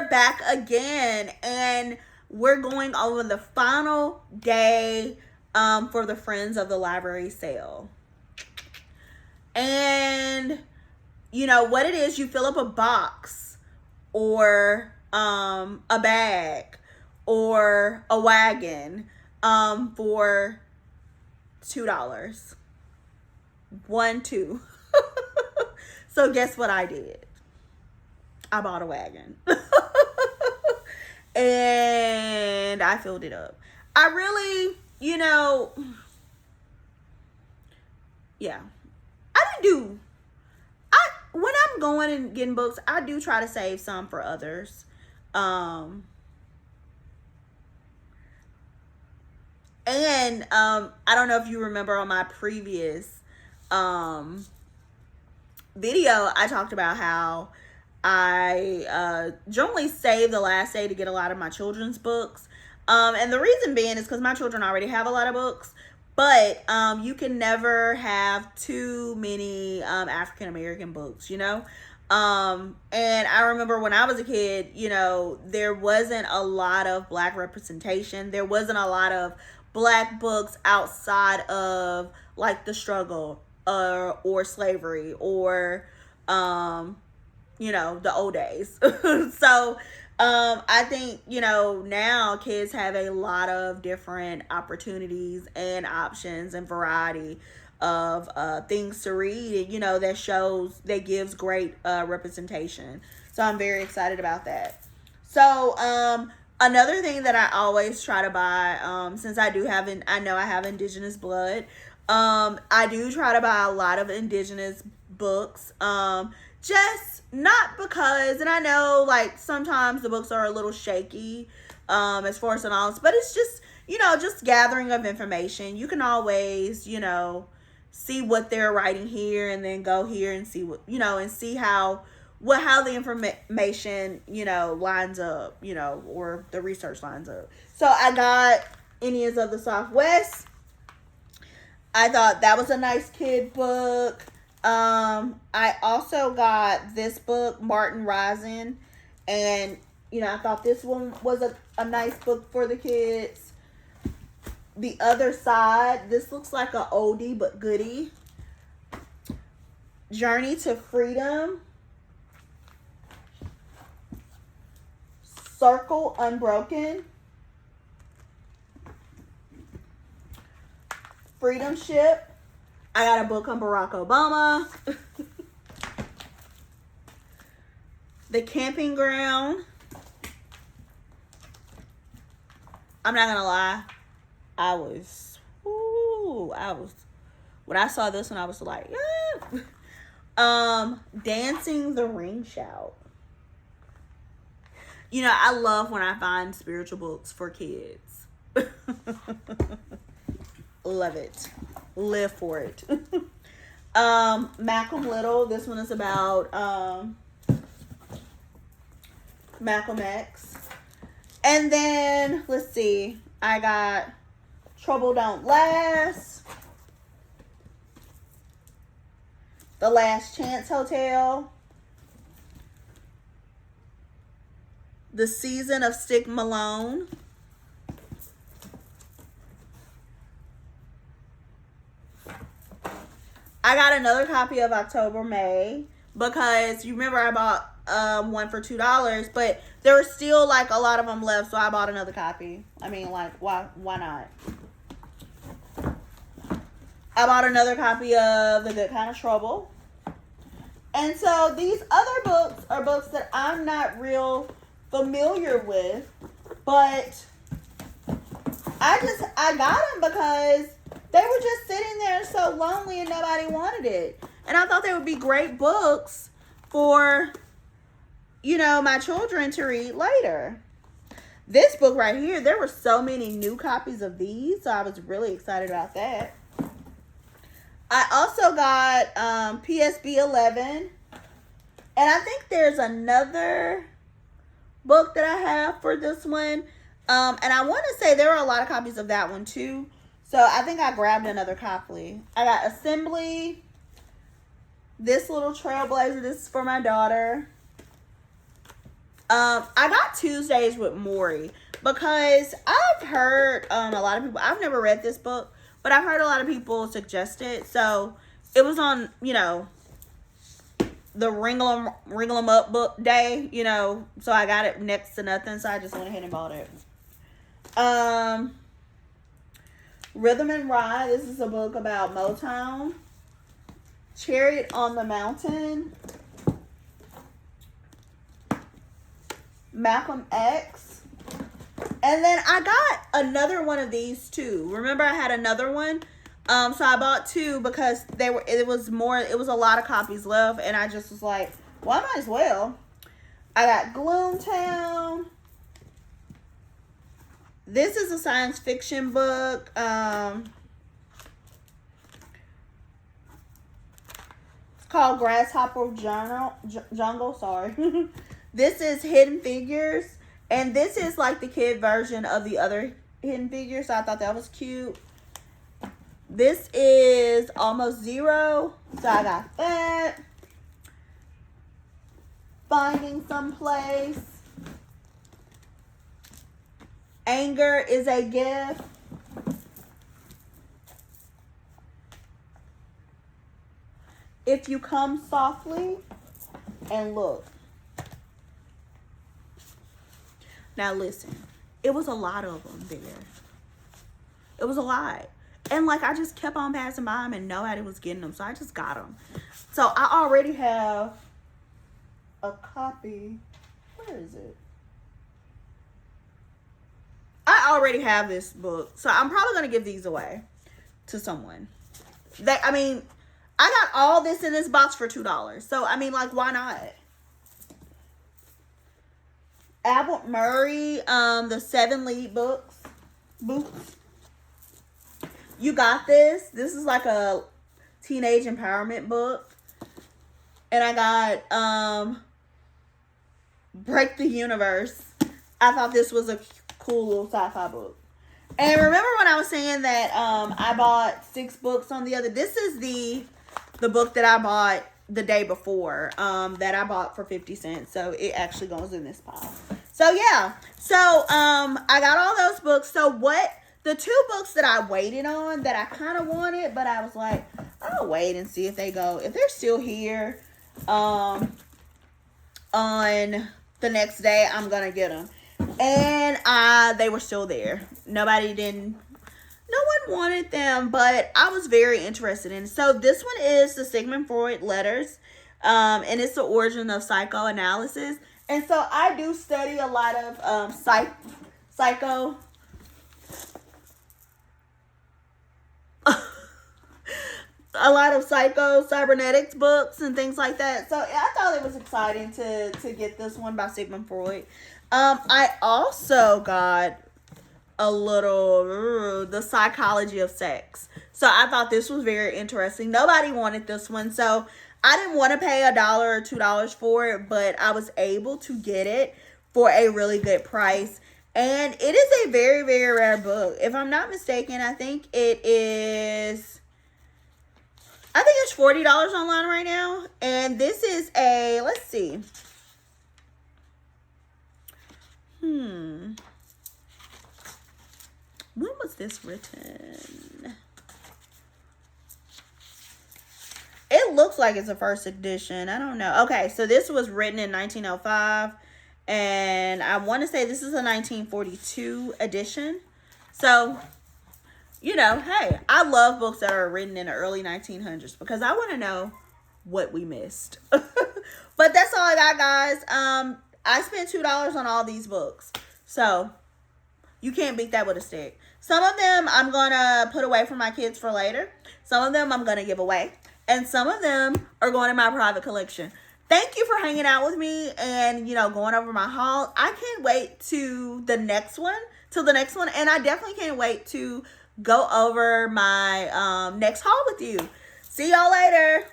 back again, and we're going over the final day for the Friends of the Library sale. And you know what it is, you fill up a box or a bag or a wagon for $2. 1, 2. So guess what I did? I bought a wagon. And I filled it up. I really, yeah. When I'm going and getting books, I do try to save some for others. And I don't know if you remember on my previous video, I talked about how I generally save the last day to get a lot of my children's books. And the reason being is because my children already have a lot of books. But you can never have too many African-American books, and I remember when I was a kid, there wasn't a lot of Black representation. There wasn't a lot of Black books outside of like the struggle or slavery or, the old days. So I think, now kids have a lot of different opportunities and options and variety of things to read, that gives great representation. So I'm very excited about that. So another thing that I always try to buy, since I know I have indigenous blood, I do try to buy a lot of indigenous books. Just not because, and I know like sometimes the books are a little shaky as far as the knowledge, but it's just, just gathering of information. You can always, see what they're writing here and then go here and see what, and see how the information, lines up, or the research lines up. So I got Indians of the Southwest. I thought that was a nice kid book. I also got this book, Martin Rising, and I thought this one was a nice book for the kids. The Other Side, this looks like an oldie but goodie. Journey to Freedom. Circle Unbroken. Freedom Ship. I got a book on Barack Obama. The Camping Ground. I'm not gonna lie, when I saw this one, I was like, Dancing the Ring Shout. I love when I find spiritual books for kids. Love it. Live for it. Malcolm Little. This one is about Malcolm X. And then, let's see. I got Trouble Don't Last. The Last Chance Hotel. The Season of Stick Malone. I got another copy of October May because you remember I bought one for $2, but there were still like a lot of them left, so I bought another copy. I mean, like, why not? I bought another copy of The Good Kind of Trouble. And so these other books are books that I'm not real familiar with, but I got them because they were just sitting there so lonely and nobody wanted it. And I thought they would be great books for, my children to read later. This book right here, there were so many new copies of these, so I was really excited about that. I also got PSB 11. And I think there's another book that I have for this one. And I want to say there were a lot of copies of that one too. So I think I grabbed another copy. I got Assembly. This little Trailblazer. This is for my daughter. I got Tuesdays with Morrie because I've heard a lot of people. I've never read this book, but I've heard a lot of people suggest it. So it was on, the Ring 'em Up book day, So I got it next to nothing, so I just went ahead and bought it. Rhythm and Ride. This is a book about Motown. Chariot on the Mountain. Malcolm X. And then I got another one of these too. Remember I had another one? So I bought two because it was a lot of copies left, and I just was like, well, I might as well. I got Gloomtown. This is a science fiction book. It's called Grasshopper Jungle. Sorry. This is Hidden Figures. And this is like the kid version of the other Hidden Figures. So I thought that was cute. This is Almost Zero. So I got that. Finding Someplace. Anger is a Gift. If You Come Softly and Look. Now listen, it was a lot of them there. It was a lot. And like I just kept on passing by them and nobody was getting them. So I just got them. So I already have a copy. Where is it? I already have this book. So I'm probably going to give these away to someone. I got all this in this box for $2. So, like, why not? Albert Murray, the 7 lead books. You Got This. This is like a teenage empowerment book. And I got Break the Universe. I thought this was a cool little sci-fi book. And remember when I was saying that I bought 6 books on the other? This is the book that I bought the day before that I bought for 50 cents. So it actually goes in this pile. So yeah. So I got all those books. So the 2 books that I waited on that I kind of wanted, but I was like, I'll wait and see if they're still here on the next day, I'm going to get them. And they were still there. No one wanted them, but I was very interested in it. So this one is the Sigmund Freud Letters, and it's the origin of psychoanalysis. And so I do study a lot of psycho. A lot of cybernetics books and things like that. So I thought it was exciting to get this one by Sigmund Freud. I also got a little The Psychology of Sex. So I thought this was very interesting. Nobody wanted this one, so I didn't want to pay $1 or $2 for it, but I was able to get it for a really good price. And it is a very, very rare book. If I'm not mistaken, I think it's $40 online right now. And this is let's see. When was this written? It looks like it's a first edition. I don't know. Okay, so this was written in 1905. And I want to say this is a 1942 edition. So, hey, I love books that are written in the early 1900s because I want to know what we missed. But that's all I got, guys. I spent $2 on all these books. So, you can't beat that with a stick. Some of them I'm going to put away for my kids for later. Some of them I'm going to give away. And some of them are going in my private collection. Thank you for hanging out with me and, going over my haul. I can't wait till the next one. And I definitely can't wait to go over my next haul with you. See y'all later.